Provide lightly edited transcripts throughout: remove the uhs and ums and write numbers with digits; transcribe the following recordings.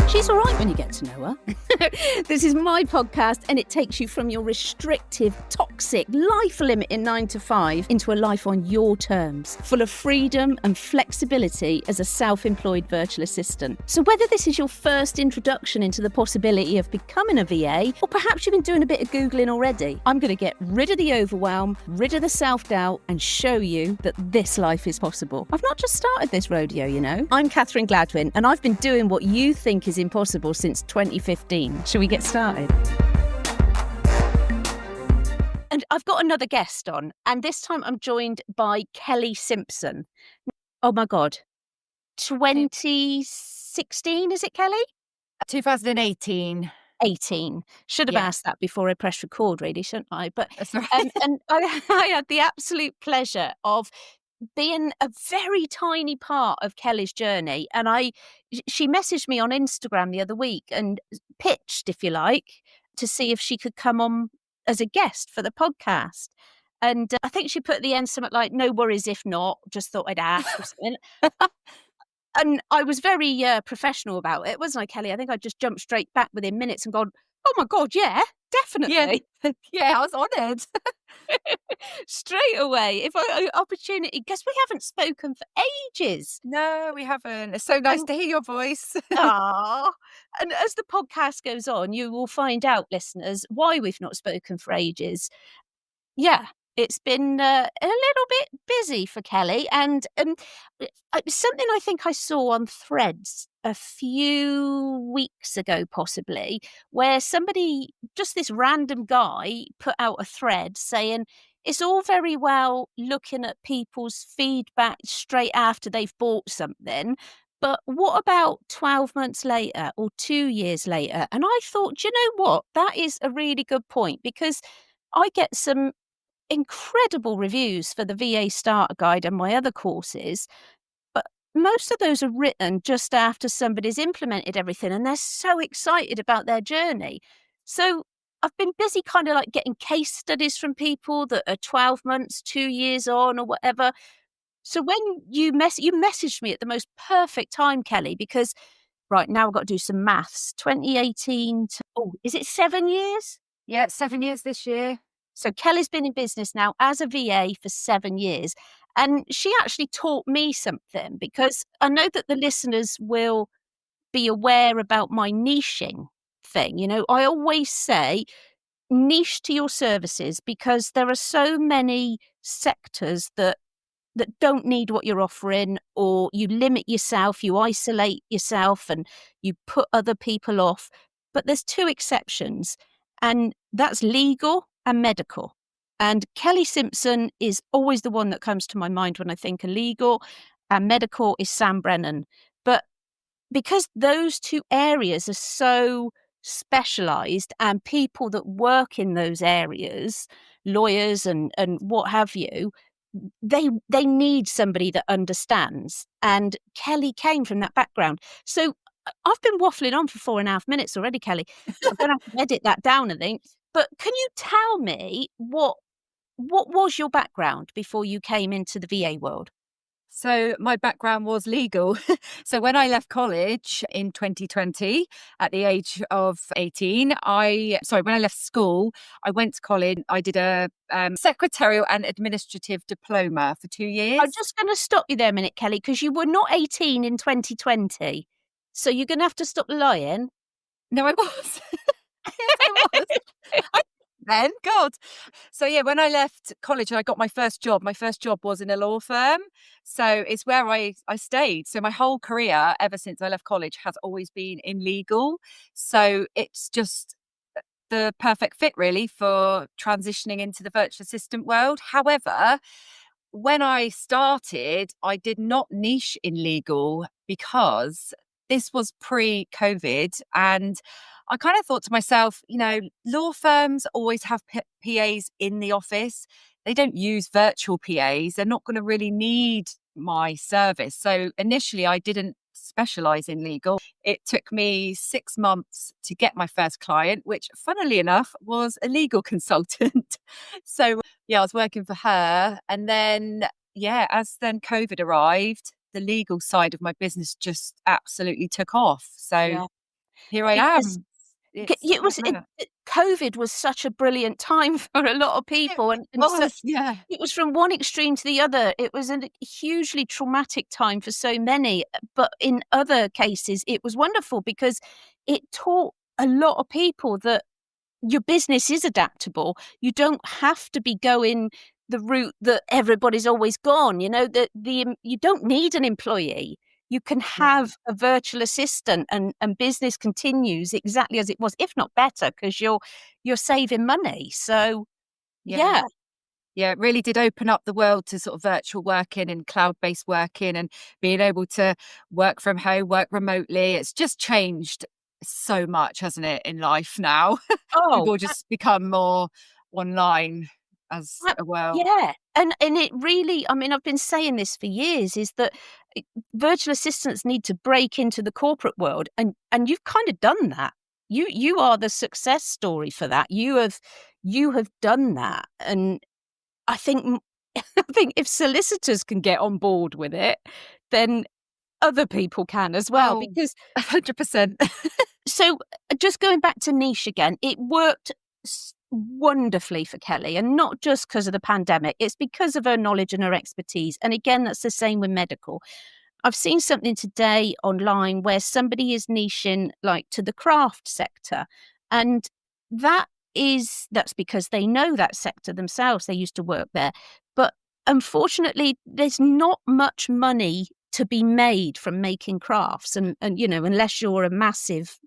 She's all right when you get to know her. This is my podcast, and it takes you from your restrictive, toxic, life-limiting 9 to 5 into a life on your terms, full of freedom and flexibility as a self-employed virtual assistant. So whether this is your first introduction into the possibility of becoming a VA, or perhaps you've been doing a bit of Googling already, I'm going to get rid of the overwhelm, rid of the self-doubt, and show you that this life is possible. I've not just started this rodeo, you know. I'm Catherine Gladwyn, and I've been doing what you think is impossible since 2015. Shall we get started? And I've got another guest on, and this time I'm joined by Kellie Simpson. Oh my God. 2016, is it, Kellie? 2018. 18. Should have asked that before I press record, really, shouldn't I? But That's right. and I had the absolute pleasure of being a very tiny part of Kellie's journey. And she messaged me on Instagram the other week and pitched, if you like, to see if she could come on as a guest for the podcast. And I think she put at the end something like, no worries if not, just thought I'd ask or something. And I was very professional about it, wasn't I, Kellie? I think I just jumped straight back within minutes and gone, oh my God, yeah, definitely. Yeah, I was honoured. Straight away, if opportunity, because we haven't spoken for ages. No, we haven't. It's so nice to hear your voice. Ah, and as the podcast goes on, you will find out, listeners, why we've not spoken for ages. Yeah, it's been a little bit busy for Kellie, and something I think I saw on Threads a few weeks ago, possibly, where somebody, just this random guy, put out a thread saying, it's all very well looking at people's feedback straight after they've bought something, but what about 12 months later or 2 years later? And I thought, do you know what? That is a really good point, because I get some incredible reviews for the VA Starter Guide and my other courses, but most of those are written just after somebody's implemented everything and they're so excited about their journey. So I've been busy kind of like getting case studies from people that are 12 months, 2 years on or whatever. So when you messaged me at the most perfect time, Kellie, because right now I've got to do some maths. 2018 to, is it 7 years? Yeah, 7 years this year. So Kellie's been in business now as a VA for 7 years. And she actually taught me something, because I know that the listeners will be aware about my niching thing. You know, I always say niche to your services, because there are so many sectors that don't need what you're offering, or you limit yourself, you isolate yourself and you put other people off. But there's two exceptions, and that's legal and medical. And Kellie Simpson is always the one that comes to my mind when I think of legal, and medical is Sam Brennan. But because those two areas are so specialised, and people that work in those areas, lawyers and what have you, they need somebody that understands. And Kellie came from that background. So I've been waffling on for 4.5 minutes already, Kellie. I'm going to have to edit that down, I think. But can you tell me what was your background before you came into the VA world? So my background was legal. So when I left college in 2020, at the age of 18, when I left school, I went to college. I did a secretarial and administrative diploma for 2 years. I'm just going to stop you there a minute, Kellie, because you were not 18 in 2020. So you're going to have to stop lying. No, I was. I was. Then, God. So yeah, when I left college and I got my first job was in a law firm. So it's where I stayed. So my whole career, ever since I left college, has always been in legal. So it's just the perfect fit, really, for transitioning into the virtual assistant world. However, when I started, I did not niche in legal, because this was pre-COVID, and I kind of thought to myself, you know, law firms always have PAs in the office. They don't use virtual PAs. They're not going to really need my service. So initially I didn't specialise in legal. It took me 6 months to get my first client, which funnily enough was a legal consultant. So yeah, I was working for her. And then, as then COVID arrived, the legal side of my business just absolutely took off. So here I because am. It's like that. COVID was such a brilliant time for a lot of It people, and was, such yeah. it was from one extreme to the other. It was a hugely traumatic time for so many, but in other cases, it was wonderful because it taught a lot of people that your business is adaptable. You don't have to be going the route that everybody's always gone. You know that you don't need an employee. You can Yeah. have a virtual assistant, and business continues exactly as it was, if not better, because you're saving money. So Yeah. yeah. Yeah, it really did open up the world to sort of virtual working and cloud-based working and being able to work from home, work remotely. It's just changed so much, hasn't it, in life now? We've Oh, all just become more online as Ab a world. yeah, and it really, I mean, I've been saying this for years, is that I virtual assistants need to break into the corporate world, and you've kind of done that. You are the success story for that. You have done that, and I think I think if solicitors can get on board with it, then other people can as well, Oh, because 100%. so, just going back to niche again, it worked wonderfully for Kelly, and not just because of the pandemic. It's because of her knowledge and her expertise. And again, that's the same with medical. I've seen something today online where somebody is niching like to the craft sector, and that's because they know that sector themselves. They used to work there, but unfortunately, there's not much money to be made from making crafts, and unless you're a massive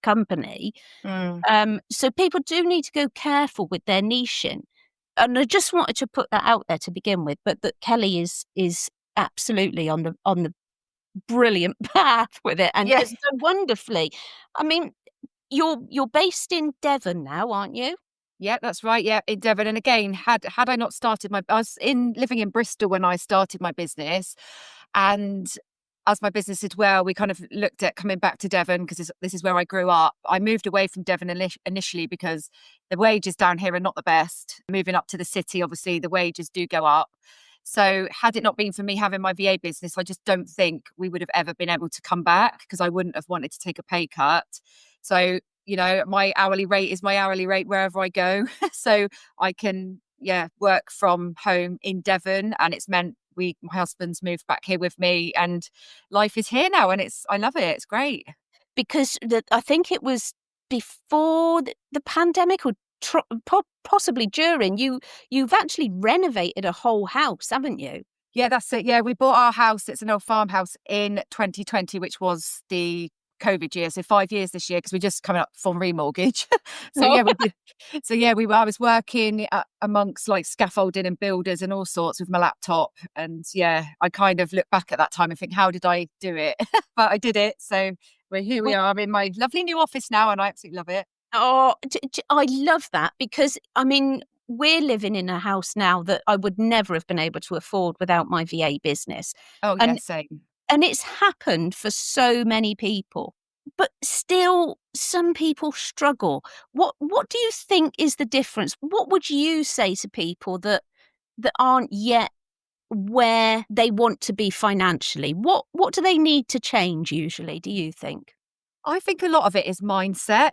company. Mm. So people do need to go careful with their niching. And I just wanted to put that out there to begin with, but that Kelly is absolutely on the brilliant path with it, and Yeah. has done wonderfully. I mean, you're based in Devon now, aren't you? Yeah, that's right. Yeah, in Devon. And again, had I not started I was in living in Bristol when I started my business, and as my business did well, we kind of looked at coming back to Devon because this is where I grew up. I moved away from Devon initially because the wages down here are not the best. Moving up to the city, obviously, the wages do go up. So, had it not been for me having my VA business, I just don't think we would have ever been able to come back because I wouldn't have wanted to take a pay cut. So, my hourly rate is my hourly rate wherever I go. So I can, yeah, work from home in Devon. And it's meant my husband's moved back here with me and life is here now. And I love it. It's great. Because I think it was before the pandemic, or possibly during. You've actually renovated a whole house, haven't you? Yeah, that's it. Yeah, we bought our house. It's an old farmhouse in 2020, which was the COVID year. So 5 years this year because we're just coming up from remortgage. So Oh. yeah, we did. So yeah, I was working amongst like scaffolding and builders and all sorts with my laptop. And yeah, I kind of look back at that time and think, how did I do it? But I did it. So here we are. I'm in my lovely new office now, and I absolutely love it. Oh, I love that because, I mean, we're living in a house now that I would never have been able to afford without my VA business. Oh yeah, And same. and it's happened for so many people. But still some people struggle. What do you think is the difference? What would you say to people that aren't yet where they want to be financially? What do they need to change usually, do you think? I think a lot of it is mindset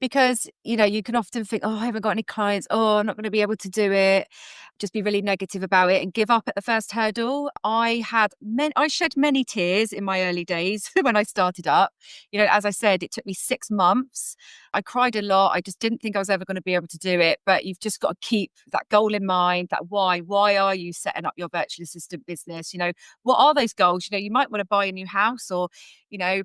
because, you can often think, oh, I haven't got any clients. Oh, I'm not going to be able to do it. Just be really negative about it and give up at the first hurdle. I shed many tears in my early days when I started up. As I said, it took me 6 months. I cried a lot. I just didn't think I was ever going to be able to do it. But you've just got to keep that goal in mind, that why. Why are you setting up your virtual assistant business? What are those goals? You might want to buy a new house or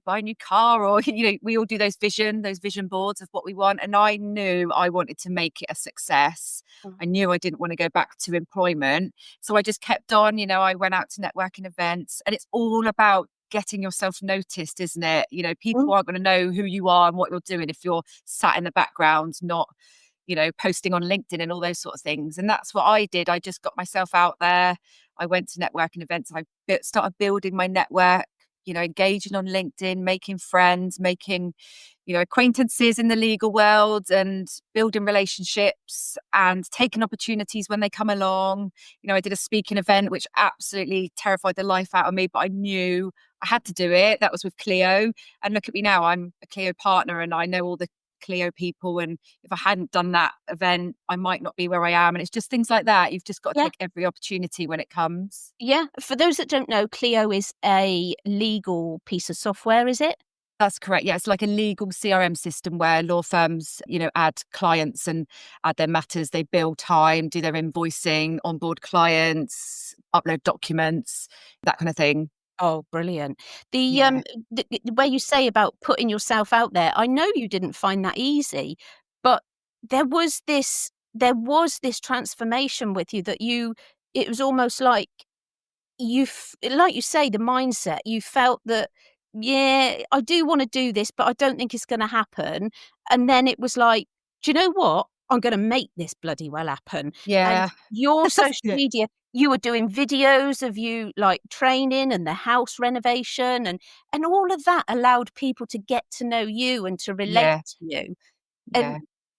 buy a new car or, we all do those vision boards of what we want. And I knew I wanted to make it a success. I knew I didn't want to go back to employment. So I just kept on, I went out to networking events and it's all about getting yourself noticed, isn't it? People Mm. aren't going to know who you are and what you're doing if you're sat in the background, not, posting on LinkedIn and all those sort of things. And that's what I did. I just got myself out there. I went to networking events. I started building my network, engaging on LinkedIn, making friends, making, acquaintances in the legal world and building relationships and taking opportunities when they come along. I did a speaking event, which absolutely terrified the life out of me, but I knew I had to do it. That was with Clio. And look at me now, I'm a Clio partner and I know all the Clio people. And if I hadn't done that event, I might not be where I am. And it's just things like that. You've just got to Yeah. take every opportunity when it comes. Yeah. For those that don't know, Clio is a legal piece of software, is it? That's correct. Yeah, it's like a legal CRM system where law firms, add clients and add their matters. They bill time, do their invoicing, onboard clients, upload documents, that kind of thing. Oh, brilliant. Yeah. Where you say about putting yourself out there, I know you didn't find that easy, but there was this transformation with you that it was almost like like you say, the mindset, you felt that, "Yeah, I do wanna do this, but I don't think it's gonna happen." And then it was like, "Do you know what? I'm gonna make this bloody well happen." And Yeah. your That's social it. media, you were doing videos of you, like, training and the house renovation, and all of that allowed people to get to know you and to relate Yeah. to you. And,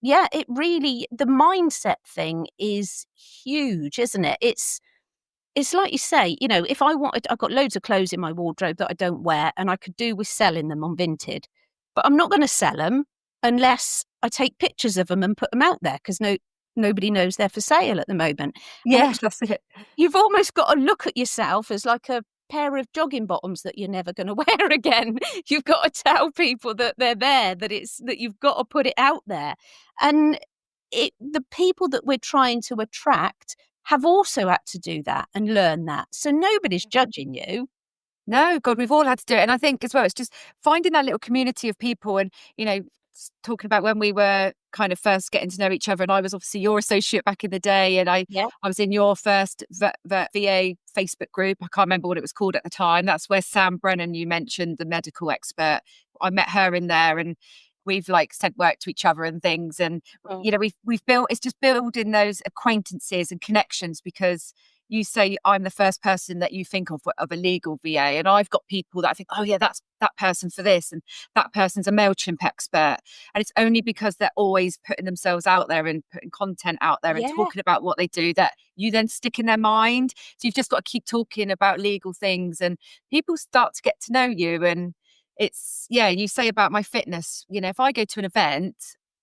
Yeah. yeah, it really the mindset thing is huge, isn't it? It's like you say, if I wanted I've got loads of clothes in my wardrobe that I don't wear, and I could do with selling them on Vinted, but I'm not gonna sell sell them unless I take pictures of them and put them out there, 'cause nobody knows they're for sale at the moment, and Yeah, it's that's it. you've almost got to look at yourself as like a pair of jogging bottoms that you're never gonna wear again. You've got to tell people that they're there, that you've got to put it out there, and the people that we're trying to attract have also had to do that and learn that. So nobody's judging you. No, God, we've all had to do it. And I think as well, it's just finding that little community of people and, talking about when we were kind of first getting to know each other. And I was obviously your associate back in the day. And Yeah. I was in your first VA Facebook group. I can't remember what it was called at the time. That's where Sam Brennan, you mentioned, the medical expert. I met her in there and we've like sent work to each other and things. And, Oh. we've built, it's just building those acquaintances and connections because you say I'm the first person that you think of a legal VA, and I've got people that I think, oh yeah, that's that person for this, and that person's a MailChimp expert, and it's only because they're always putting themselves out there and putting content out there and Yeah. talking about what they do that you then stick in their mind. So you've just got to keep talking about legal things, and people start to get to know you. And it's yeah, you say about my fitness. If I go to an event,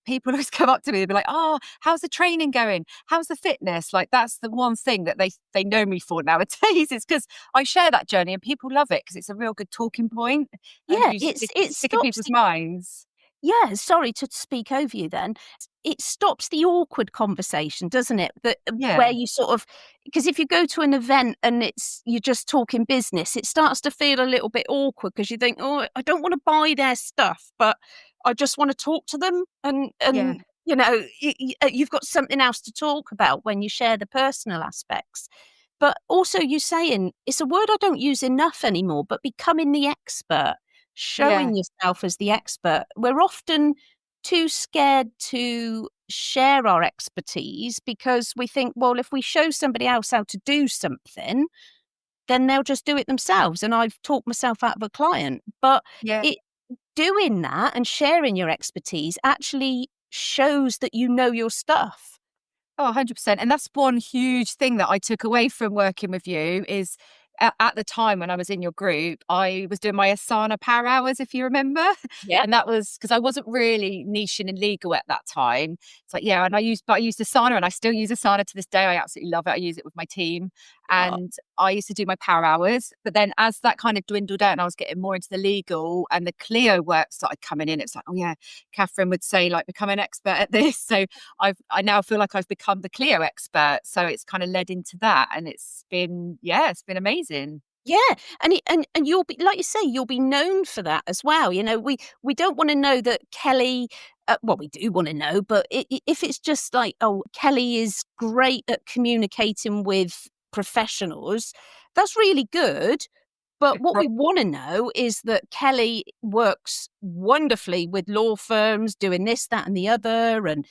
people always come up to me and be like, "Oh, how's the training going? How's the fitness?" Like that's the one thing that they know me for nowadays. It's because I share that journey and people love it because it's a real good talking point and Yeah, you it stick in stops people's the minds. Yeah, sorry to speak over you then. It stops the awkward conversation, doesn't it? That where Yeah, you sort of because if you go to an event and you're just talking business, it starts to feel a little bit awkward because you think, "Oh, I don't want to buy their stuff, but I just want to talk to them." And yeah, you've got something else to talk about when you share the personal aspects. But also, you saying it's a word I don't use enough anymore, but becoming the expert, yeah, showing yourself as the expert. We're often too scared to share our expertise because we think, well, if we show somebody else how to do something, then they'll just do it themselves. And I've talked myself out of a client. But yeah. it doing that and sharing your expertise actually shows that you know your stuff. Oh, 100%. And that's one huge thing that I took away from working with you is at the time when I was in your group, I was doing my Asana power hours, if you remember. Yeah. And that was because I wasn't really niching in legal at that time. It's like, yeah, and I used Asana and I still use Asana to this day. I absolutely love it. I use it with my team. Oh, And I used to do my power hours. But then as that kind of dwindled out and I was getting more into the legal and the Clio work started coming in, it's like, oh yeah, Catherine would say, like, become an expert at this. So I now feel like I've become the Clio expert. So it's kind of led into that. And it's been amazing. yeah, and you'll be like you say, you'll be known for that as well. We don't want to know that Kelly. Well, we do want to know, but if it's just like, oh, Kelly is great at communicating with professionals, that's really good. But what we want to know is that Kelly works wonderfully with law firms, doing this, that, and the other, and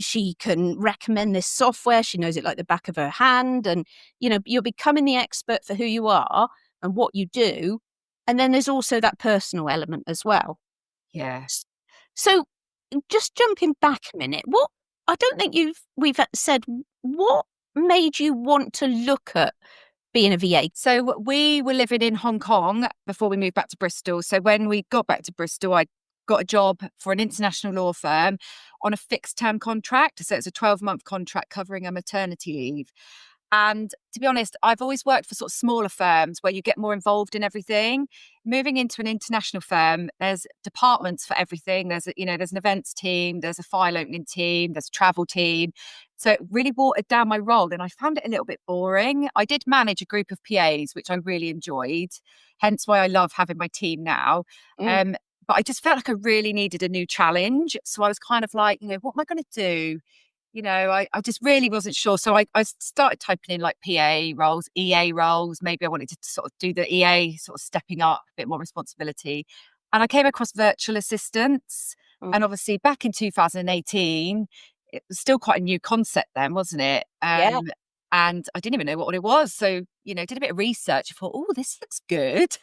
she can recommend this software. She knows it like the back of her hand. And, you're becoming the expert for who you are and what you do. And then there's also that personal element as well. Yeah. S- So just jumping back a minute, I don't think we've said what made you want to look at being a VA? So we were living in Hong Kong before we moved back to Bristol. So when we got back to Bristol, I got a job for an international law firm on a fixed term contract. So it's a 12-month contract covering a maternity leave. And to be honest, I've always worked for sort of smaller firms where you get more involved in everything. Moving into an international firm, there's departments for everything. There's an events team, there's a file opening team, there's a travel team. So it really watered down my role and I found it a little bit boring. I did manage a group of PAs, which I really enjoyed, hence why I love having my team now. Mm. Um, but I just felt like I really needed a new challenge. So I was kind of like, what am I going to do? I just really wasn't sure. So I started typing in like PA roles, EA roles. Maybe I wanted to sort of do the EA, sort of stepping up, a bit more responsibility. And I came across virtual assistants. Mm. And obviously back in 2018, it was still quite a new concept then, wasn't it? Yeah. And I didn't even know what it was. So, did a bit of research. I thought, oh, this looks good.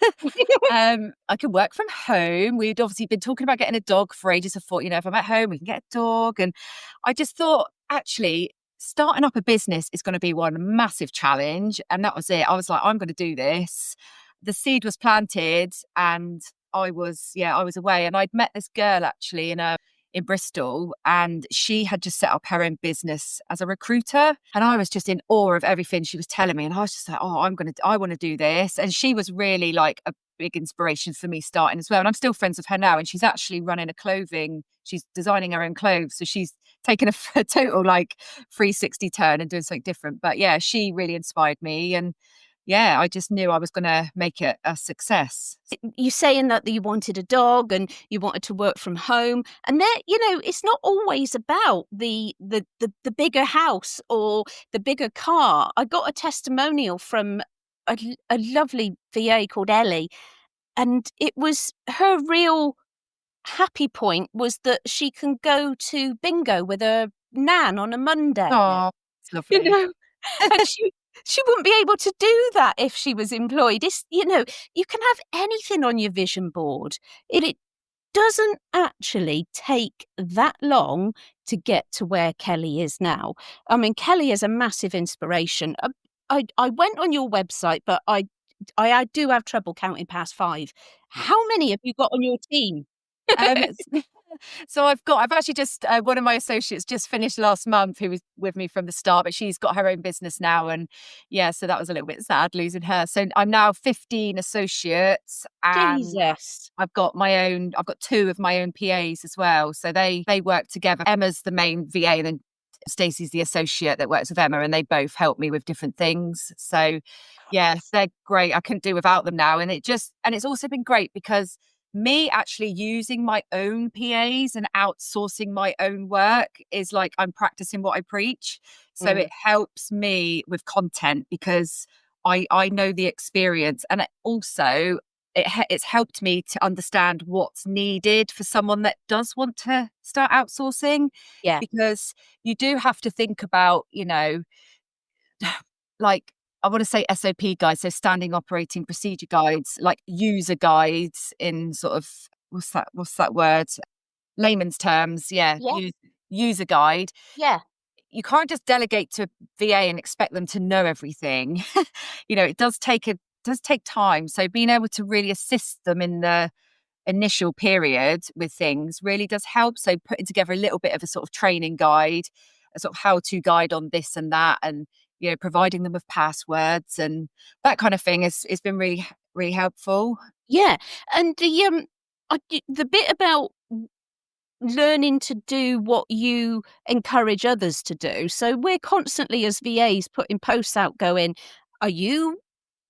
I can work from home. We'd obviously been talking about getting a dog for ages. I thought, if I'm at home, we can get a dog. And I just thought, actually, starting up a business is going to be one massive challenge. And that was it. I was like, I'm going to do this. The seed was planted and I was away. And I'd met this girl actually in Bristol, and she had just set up her own business as a recruiter. And I was just in awe of everything she was telling me. And I was just like, oh, I want to do this. And she was really like a big inspiration for me starting as well. And I'm still friends with her now. And she's actually running she's designing her own clothes. So she's taken a total like 360 turn and doing something different. But yeah, she really inspired me. And yeah, I just knew I was going to make it a success. You're saying that you wanted a dog and you wanted to work from home, and there, it's not always about the bigger house or the bigger car. I got a testimonial from a lovely VA called Ellie, and it was her real happy point was that she can go to bingo with her nan on a Monday. Oh, it's You lovely. know, and she wouldn't be able to do that if she was employed. You can have anything on your vision board. It doesn't actually take that long to get to where Kellie is now. I mean, Kellie is a massive inspiration. I went on your website, but I do have trouble counting past 5. How many have you got on your team? Um, so I've actually just, one of my associates just finished last month who was with me from the start, but she's got her own business now. And yeah, so that was a little bit sad losing her. So I'm now 15 associates and Jesus. I've got 2 of my own PAs as well. So they work together. Emma's the main VA and then Stacey's the associate that works with Emma, and they both help me with different things. So yeah, they're great. I couldn't do without them now. And it's also been great because me actually using my own PAs and outsourcing my own work is like I'm practicing what I preach. So it helps me with content because I know the experience, and it's helped me to understand what's needed for someone that does want to start outsourcing. Yeah. Because you do have to think about, like, I want to say SOP guides, so standing operating procedure guides, like user guides in sort of, what's that word? Layman's terms. Yeah. Yeah. User guide. Yeah. You can't just delegate to VA and expect them to know everything. It does take time. So being able to really assist them in the initial period with things really does help. So putting together a little bit of a sort of training guide, a sort of how-to guide on this and that, and providing them with passwords and that kind of thing has been really, really helpful. Yeah. And the bit about learning to do what you encourage others to do. So we're constantly as VAs putting posts out going, are you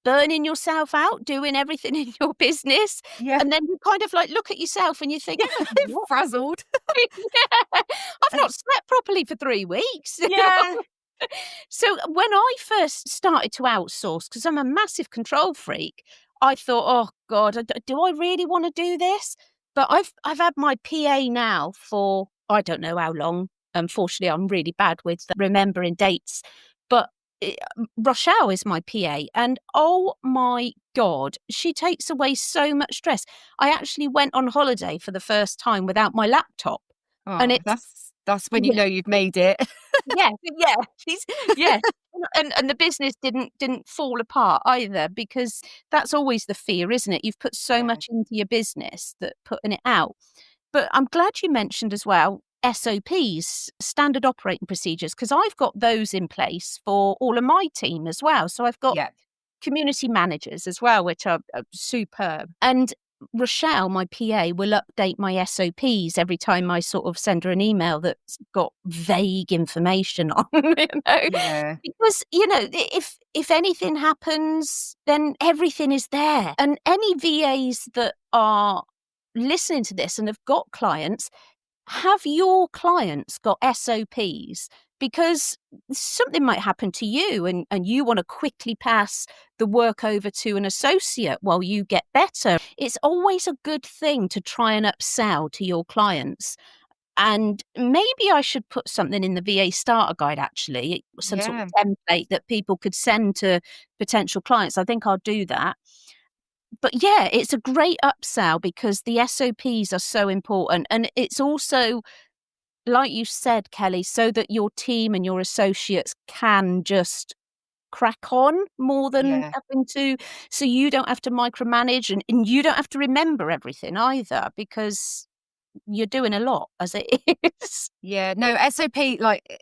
burning yourself out doing everything in your business? Yeah. And then you kind of like look at yourself and you think, what? Frazzled. Yeah, I've not slept properly for 3 weeks. Yeah. So when I first started to outsource, because I'm a massive control freak, I thought, oh God, do I really want to do this? But I've had my PA now for I don't know how long. Unfortunately, I'm really bad with remembering dates. But Rochelle is my PA, and oh my God, she takes away so much stress. I actually went on holiday for the first time without my laptop. Oh, And it's that's when you know you've made it. yeah, she's yeah. And the business didn't fall apart either, because that's always the fear, isn't it? You've put so Yeah. much into your business that putting it out. But I'm glad you mentioned as well SOPs, standard operating procedures, because I've got those in place for all of my team as well. So I've got Yeah. community managers as well, which are superb. And Rochelle, my PA, will update my SOPs every time I sort of send her an email that's got vague information on, Yeah. because if anything happens, then everything is there. And any VAs that are listening to this and have got clients, have your clients got SOPs? Because something might happen to you, and you want to quickly pass the work over to an associate while you get better. It's always a good thing to try and upsell to your clients. And maybe I should put something in the VA starter guide, actually, some sort Yeah. of template that people could send to potential clients. I think I'll do that. But yeah, it's a great upsell because the SOPs are so important. And it's also, like you said, Kelly, so that your team and your associates can just crack on more than Yeah. having to, so you don't have to micromanage, and you don't have to remember everything either, because you're doing a lot as it is. Yeah, no, SOP, like,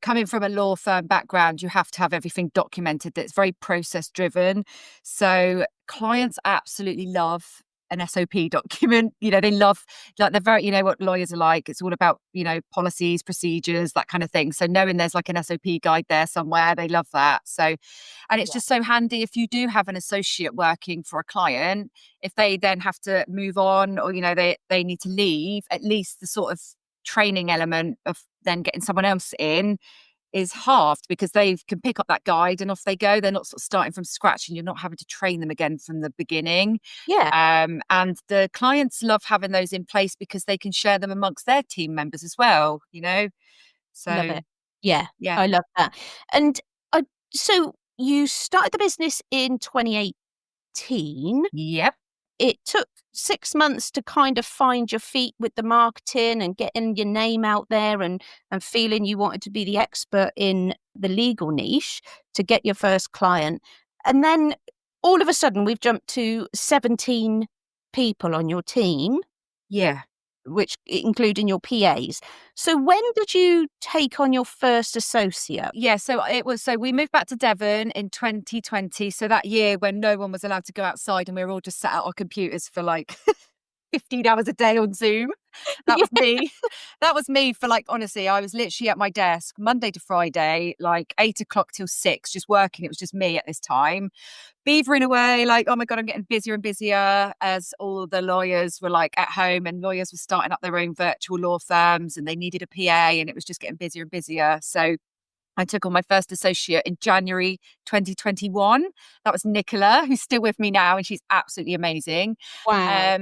coming from a law firm background, you have to have everything documented. That's very process driven. So clients absolutely love an SOP document. They love, like, they're very, what lawyers are like. It's all about, policies, procedures, that kind of thing. So knowing there's like an SOP guide there somewhere, they love that. So, and it's Yeah. just so handy if you do have an associate working for a client, if they then have to move on, or, they need to leave, at least the sort of training element of then getting someone else in is halved, because they can pick up that guide and off they go. They're not sort of starting from scratch, and you're not having to train them again from the beginning. Yeah. And the clients love having those in place because they can share them amongst their team members as well. Love So it. Yeah, yeah. I love that. And I so you started the business in 2018. Yep. It took 6 months to kind of find your feet with the marketing and getting your name out there, and feeling you wanted to be the expert in the legal niche to get your first client. And then all of a sudden we've jumped to 17 people on your team, Yeah. which including your PAs. So when did you take on your first associate? Yeah, so we moved back to Devon in 2020. So that year when no one was allowed to go outside and we were all just sat at our computers for like 15 hours a day on Zoom. That Yeah. was me. That was me for, like, honestly, I was literally at my desk Monday to Friday, like 8 o'clock till 6, just working. It was just me at this time, beavering away, like, oh my God, I'm getting busier and busier, as all the lawyers were like at home, and lawyers were starting up their own virtual law firms and they needed a PA, and it was just getting busier and busier. So I took on my first associate in January 2021. That was Nicola, who's still with me now, and she's absolutely amazing. Wow.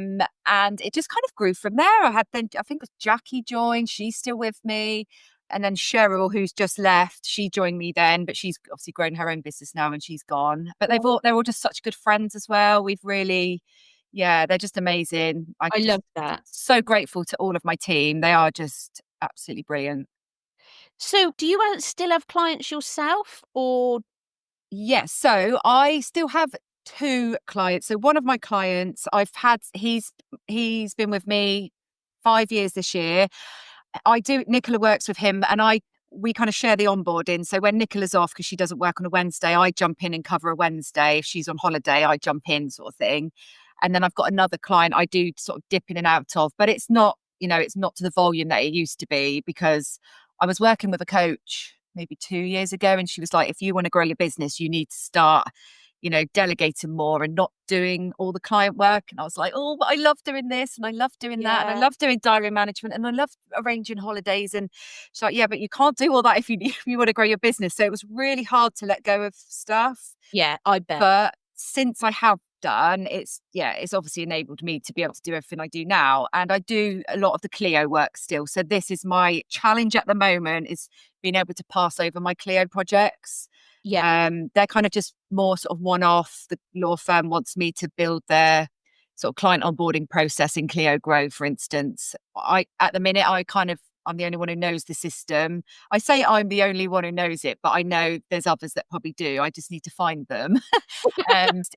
And it just kind of grew from there. I had then, I think it was Jackie joined, she's still with me. And then Cheryl, who's just left, she joined me then, but she's obviously grown her own business now and she's gone. But they're all just such good friends as well. We've really, yeah, they're just amazing. I I just love that. so grateful to all of my team. They are just absolutely brilliant. So do you still have clients yourself, or Yes. So I still have two clients. So one of my clients he's been with me 5 years this year. Nicola works with him, and we kind of share the onboarding. So when Nicola's off, because she doesn't work on a Wednesday, I jump in and cover a Wednesday. If she's on holiday, I jump in, sort of thing. And then I've got another client I do sort of dip in and out of, but it's not, it's not to the volume that it used to be, because I was working with a coach maybe 2 years ago, and she was like, if you want to grow your business, you need to start, delegating more and not doing all the client work. And I was like, oh, but I love doing this and I love doing that. And I yeah, love doing diary management and I love arranging holidays. And she's like, yeah, but you can't do all that if you want to grow your business. So it was really hard to let go of stuff. yeah, I bet. But since I have done, it's obviously enabled me to be able to do everything I do now. And I do a lot of the Clio work still. So this is my challenge at the moment, is being able to pass over my Clio projects. Yeah, They're kind of just more sort of one-off. The law firm wants me to build their sort of client onboarding process in Clio Grow, for instance. At the minute, I'm the only one who knows the system. I say I'm the only one who knows it, but I know there's others that probably do. I just need to find them.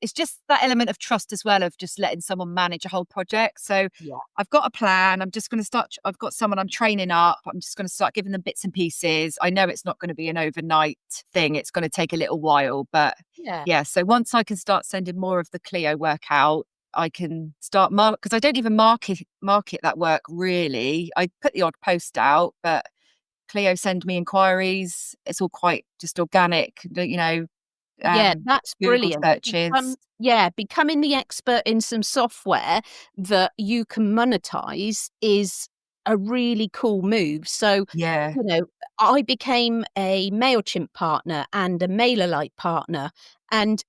It's just that element of trust as well, of just letting someone manage a whole project. So Yeah. I've got a plan. I'm just going to start. I've got someone I'm training up. I'm just going to start giving them bits and pieces. I know it's not going to be an overnight thing. It's going to take a little while, but Yeah. yeah. So once I can start sending more of the Clio work out, I can start because I don't even market that work really. I put the odd post out, but Clio send me inquiries. It's all quite just organic, Yeah, that's Google brilliant. searches. Becoming the expert in some software that you can monetize is a really cool move. So, Yeah, I became a MailChimp partner and a MailerLite partner, and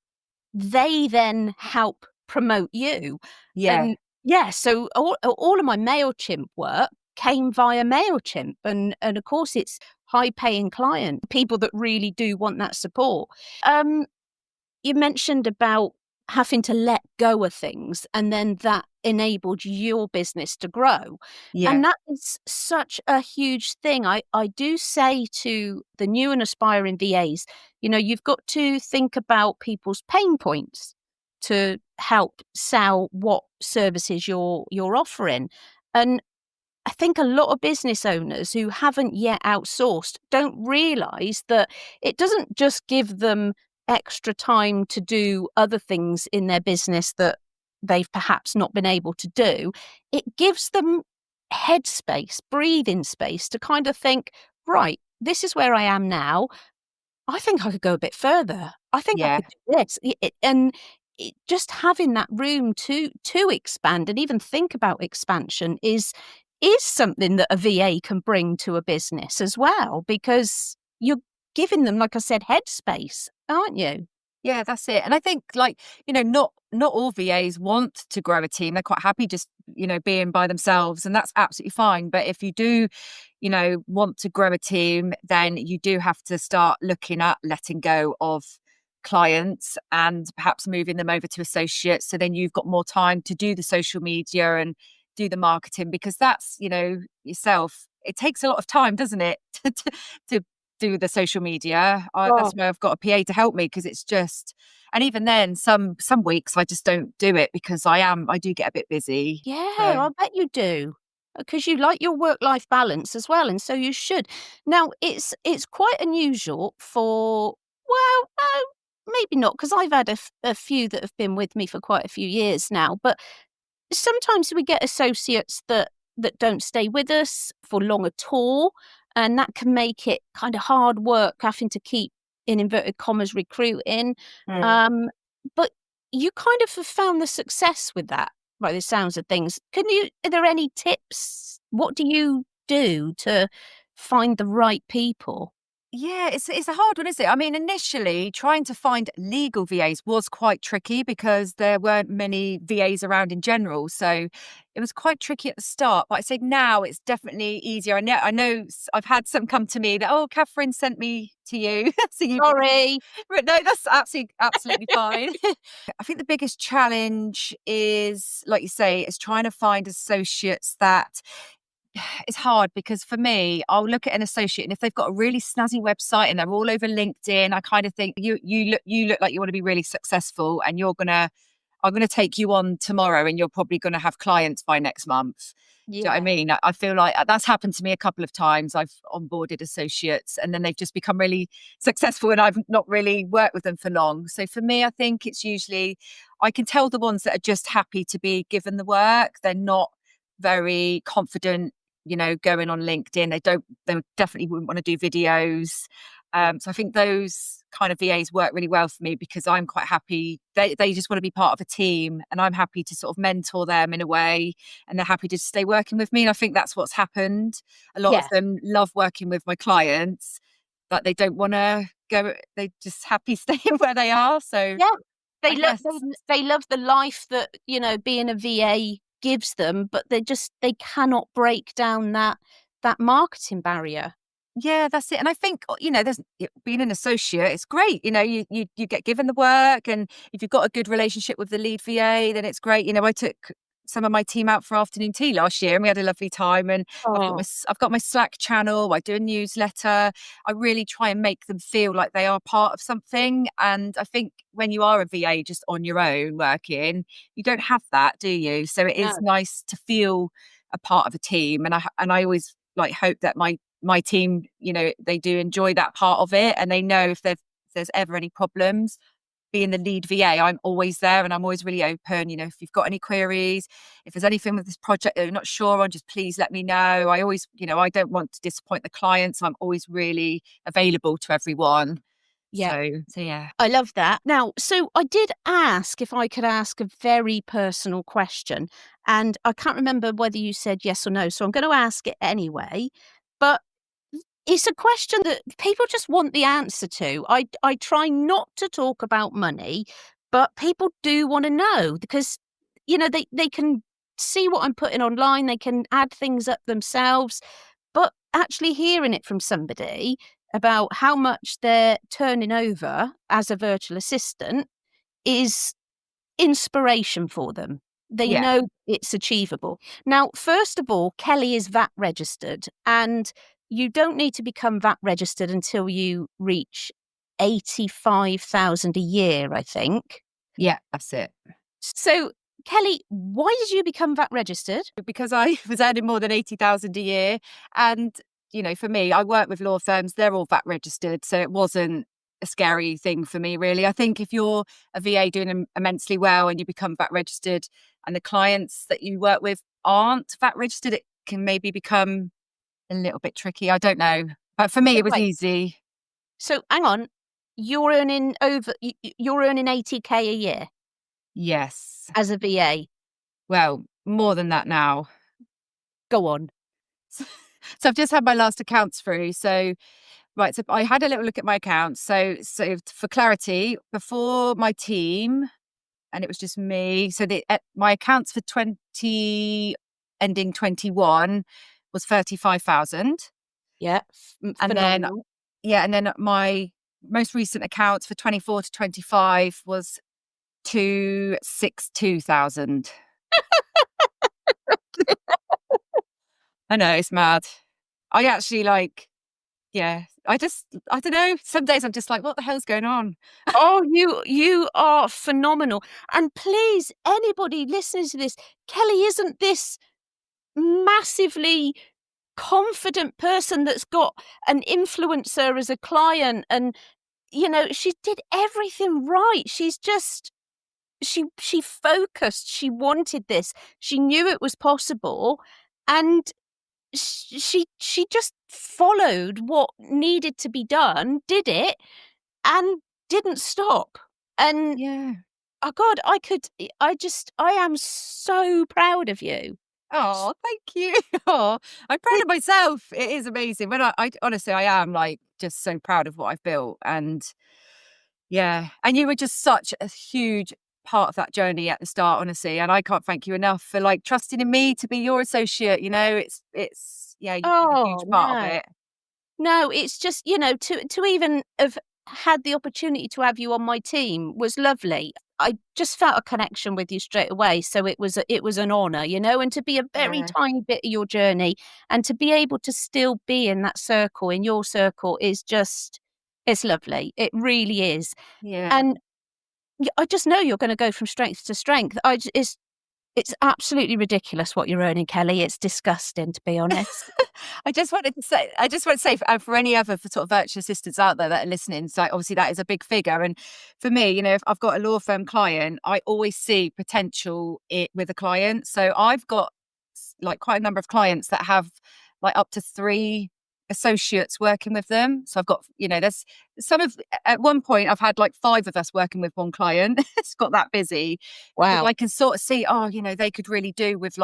they then help promote you. yeah, And yeah, so all of my MailChimp work came via MailChimp. And of course, it's high paying client, people that really do want that support. Um, you mentioned about having to let go of things, and then that enabled your business to grow. yeah, And that is such a huge thing. I do say to the new and aspiring VAs, you've got to think about people's pain points to help sell what services you're offering. And I think a lot of business owners who haven't yet outsourced don't realize that it doesn't just give them extra time to do other things in their business that they've perhaps not been able to do. It gives them headspace, breathing space to kind of think, right, this is where I am now. I think I could go a bit further. I think I yeah. could do this. Just having that room to expand and even think about expansion is something that a VA can bring to a business as well, because you're giving them, like I said, headspace, aren't you? Yeah, that's it. And I think not all VAs want to grow a team. They're quite happy just, being by themselves, and that's absolutely fine. But if you do, want to grow a team, then you do have to start looking at letting go of clients and perhaps moving them over to associates. So then you've got more time to do the social media and do the marketing, because that's, yourself. It takes a lot of time, doesn't it, to do the social media. Oh, That's why I've got a PA to help me, because it's just, and even then, some weeks I just don't do it because I do get a bit busy. yeah, So I bet you do. Because you like your work-life balance as well, and so you should. Now, it's quite unusual for, well, no, maybe not, because I've had a few that have been with me for quite a few years now, but sometimes we get associates that don't stay with us for long at all, and that can make it kind of hard work having to keep, in inverted commas, recruiting. mm. Um, but you kind of have found the success with that, by the sounds of things. Are there any tips? What do you do to find the right people? Yeah, it's a hard one, isn't it? I mean, initially trying to find legal VAs was quite tricky because there weren't many VAs around in general. So it was quite tricky at the start. But I say now it's definitely easier. I know I've had some come to me that, oh, Catherine sent me to you. So you Sorry. But no, that's absolutely fine. I think the biggest challenge is, like you say, is trying to find associates that it's hard, because for me, I'll look at an associate, and if they've got a really snazzy website and they're all over LinkedIn, I kind of think you look like you want to be really successful, and I'm gonna take you on tomorrow, and you're probably gonna have clients by next month. Do you know what I Yeah. mean? I feel like that's happened to me a couple of times. I've onboarded associates and then they've just become really successful, and I've not really worked with them for long. So for me, I think it's usually, I can tell the ones that are just happy to be given the work. They're not very confident, going on LinkedIn. They definitely wouldn't want to do videos. So I think those kind of VAs work really well for me, because I'm quite happy. They just want to be part of a team, and I'm happy to sort of mentor them in a way, and they're happy to stay working with me. And I think that's what's happened. A lot of Yeah. them love working with my clients, but they don't want to go. They're just happy staying where they are. So Yeah. I guess, They love the life that, being a VA gives them, but they cannot break down that marketing barrier. yeah, that's it. And I think, there's being an associate, it's great. You get given the work, and if you've got a good relationship with the lead VA, then it's great. I took some of my team out for afternoon tea last year, and we had a lovely time. And Oh, I've got my Slack channel. I do a newsletter. I really try and make them feel like they are part of something. And I think when you are a VA just on your own working, you don't have that, do you? So it is no. nice to feel a part of a team. And I always like hope that my team, they do enjoy that part of it, and they know if there's ever any problems. Being the lead VA, I'm always there, and I'm always really open. If you've got any queries, if there's anything with this project that you're not sure on, just please let me know. I always, I don't want to disappoint the clients. I'm always really available to everyone. Yeah. So yeah. I love that. Now, so I did ask if I could ask a very personal question, and I can't remember whether you said yes or no, so I'm going to ask it anyway. But it's a question that people just want the answer to. I try not to talk about money, but people do want to know because, they can see what I'm putting online, they can add things up themselves, but actually hearing it from somebody about how much they're turning over as a virtual assistant is inspiration for them. They Yeah. know it's achievable. Now, first of all, Kelly is VAT registered, and you don't need to become VAT registered until you reach 85,000 a year, I think. Yeah, that's it. So, Kelly, why did you become VAT registered? Because I was earning more than 80,000 a year. And, for me, I work with law firms, they're all VAT registered. So it wasn't a scary thing for me, really. I think if you're a VA doing immensely well and you become VAT registered and the clients that you work with aren't VAT registered, it can maybe become a little bit tricky. I don't know. But for me, So, it was wait, easy. so hang on, you're earning 80K a year Yes. as a VA. Well, more than that now. Go on. So I've just had my last accounts through. So right, so I had a little look at my accounts. So for clarity, before my team, and it was just me. So my accounts for 20 ending 21 was 35,000, Yeah, and then phenomenal. my most recent accounts for 24 to 25 was 262,000. I know, it's mad. I actually yeah. I don't know. Some days I'm just like, what the hell's going on? Oh, you are phenomenal. And please, anybody listening to this, Kelly isn't this massively confident person that's got an influencer as a client and she did everything right. She's just she focused, she wanted this. She knew it was possible and she just followed what needed to be done, did it and didn't stop. And Yeah. oh God, I am so proud of you. Oh, thank you. Oh, I'm proud of myself. It is amazing. When I honestly, I am just so proud of what I've built. And yeah, and you were just such a huge part of that journey at the start, honestly. And I can't thank you enough for trusting in me to be your associate. Yeah, you've been a huge Oh part of no. it. No, it's just, to even have had the opportunity to have you on my team was lovely. I just felt a connection with you straight away. So it was an honour, and to be a very Yeah, tiny bit of your journey and to be able to still be in that circle, in your circle is just, it's lovely. It really is. yeah. And I just know you're going to go from strength to strength. It's absolutely ridiculous what you're earning, Kelly. It's disgusting, to be honest. I just want to say for any other sort of virtual assistants out there that are listening, so obviously that is a big figure. And for me, if I've got a law firm client, I always see potential with a client. So I've got quite a number of clients that have up to 3 associates working with them. So I've got, there's some of, at one point I've had 5 of us working with one client. It's got that busy. Because Wow. I can sort of see, they could really do with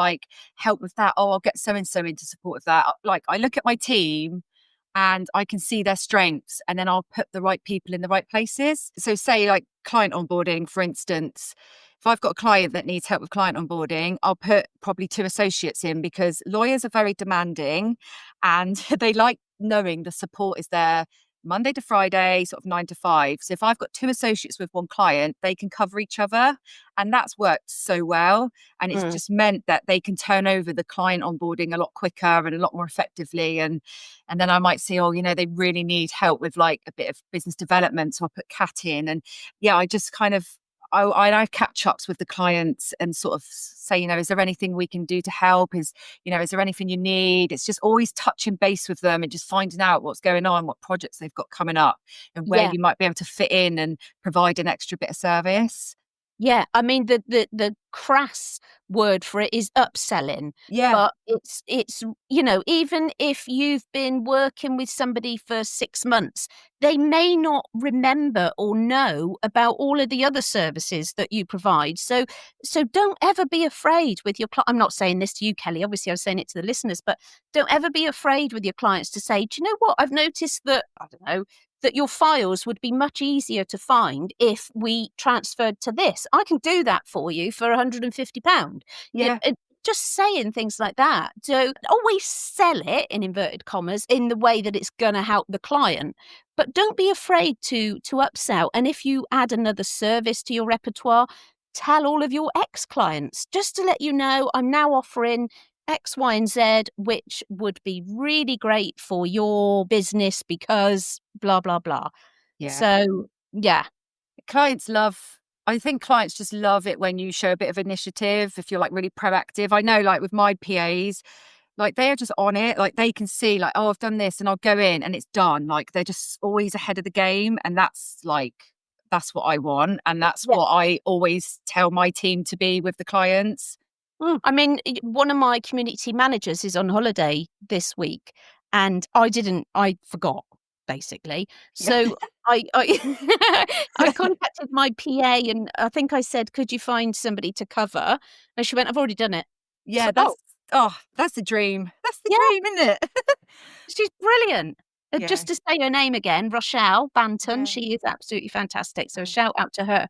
help with that. Oh, I'll get so and so into support of that. I look at my team and I can see their strengths, and then I'll put the right people in the right places. So say client onboarding, for instance, if I've got a client that needs help with client onboarding, I'll put probably 2 associates in, because lawyers are very demanding and they like knowing the support is there Monday to Friday, sort of 9 to 5. So if I've got 2 associates with one client, they can cover each other. And that's worked so well. And it's just meant that they can turn over the client onboarding a lot quicker and a lot more effectively. And then I might say, oh, they really need help with like a bit of business development. So I put Kat in. And I just kind of, I catch ups with the clients and sort of say, is there anything we can do to help? Is there anything you need? It's just always touching base with them and just finding out what's going on, what projects they've got coming up, and where you might be able to fit in and provide an extra bit of service. Yeah, I mean the crass word for it is upselling. Yeah. But it's even if you've been working with somebody for 6 months, they may not remember or know about all of the other services that you provide. So don't ever be afraid with your I'm not saying this to you, Kelly, obviously I was saying it to the listeners, but don't ever be afraid with your clients to say, do you know what? I've noticed that, I don't know, that your files would be much easier to find if we transferred to this. I can do that for you for £150. Yeah. Just saying things like that. So always sell it, in inverted commas, in the way that it's going to help the client. But don't be afraid to upsell. And if you add another service to your repertoire, tell all of your ex-clients, just to let you know, I'm now offering X, Y, and Z, which would be really great for your business because blah, blah, blah. Yeah. So, yeah. I think clients just love it when you show a bit of initiative, if you're like really proactive. I know like with my PAs, like they are just on it. Like they can see like, oh, I've done this and I'll go in and it's done. Like they're just always ahead of the game. And that's what I want. And that's what I always tell my team to be with the clients. I mean, one of my community managers is on holiday this week and I forgot, basically. So I I contacted my PA and I think I said, could you find somebody to cover? And she went, I've already done it. Yeah, So, that's the dream. That's the dream, isn't it? She's brilliant. Just to say her name again, Rochelle Banton. Yeah. She is absolutely fantastic. So a shout out to her.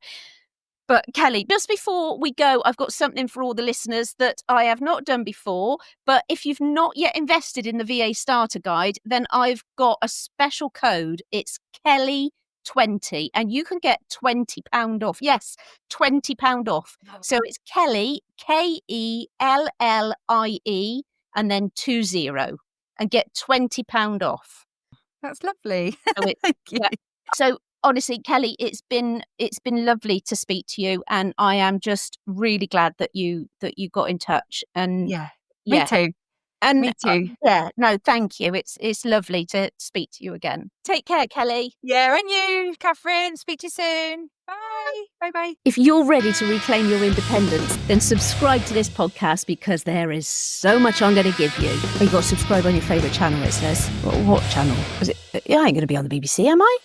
But Kelly, just before we go, I've got something for all the listeners that I have not done before. But if you've not yet invested in the VA Starter Guide, then I've got a special code. It's Kellie20 and you can get £20 off. Yes, £20 off. So it's Kellie, Kellie, and then 20 and get £20 off. That's lovely. So Thank you. Yeah. So honestly, Kelly, it's been lovely to speak to you, and I am just really glad that you got in touch. And me too. And me too. No, thank you. It's lovely to speak to you again. Take care, Kelly. Yeah, and you, Catherine. Speak to you soon. Bye. Bye. If you're ready to reclaim your independence, then subscribe to this podcast because there is so much I'm going to give you. Oh, you got to subscribe on your favourite channel, it says. What channel? Is it? I ain't going to be on the BBC, am I?